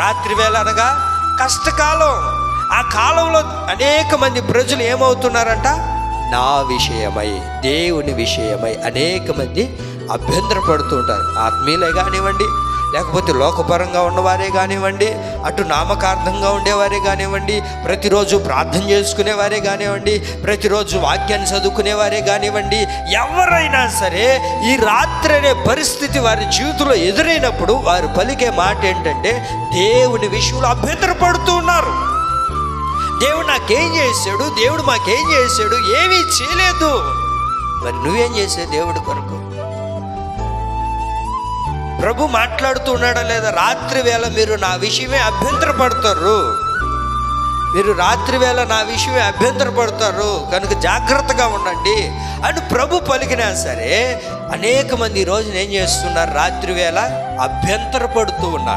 రాత్రి వేళ అనగా కష్టకాలం. ఆ కాలంలో అనేక మంది ప్రజలు ఏమవుతున్నారంట, నా విషయమై, దేవుని విషయమై అనేక మంది అభ్యంతరపడుతూ ఉంటారు. ఆత్మీయులే కానివ్వండి, లేకపోతే లోకపరంగా ఉన్నవారే కానివ్వండి, అటు నామకార్థంగా ఉండేవారే కానివ్వండి, ప్రతిరోజు ప్రార్థన చేసుకునేవారే కానివ్వండి, ప్రతిరోజు వాక్యాన్ని చదువుకునేవారే కానివ్వండి, ఎవరైనా సరే ఈ రాత్రి అనే పరిస్థితి వారి జీవితంలో ఎదురైనప్పుడు వారు పలికే మాట ఏంటంటే, దేవుని విషయంలో అభ్యంతరపడుతూ ఉన్నారు. దేవుడు నాకేం చేశాడు, దేవుడు మాకేం చేశాడు, ఏమీ చేయలేదు. మరి నువ్వేం చేసావు దేవుడి కొరకు? ప్రభు మాట్లాడుతూ ఉన్నాడా లేదా? రాత్రి వేళ మీరు నా విషయమే అభ్యంతరపడతారు, మీరు రాత్రి వేళ నా విషయమే అభ్యంతరపడతారు, కనుక జాగ్రత్తగా ఉండండి అని ప్రభు పలికినా సరే అనేక మంది ఈ రోజున ఏం చేస్తున్నారు, రాత్రి వేళ అభ్యంతరపడుతూ ఉన్నారు.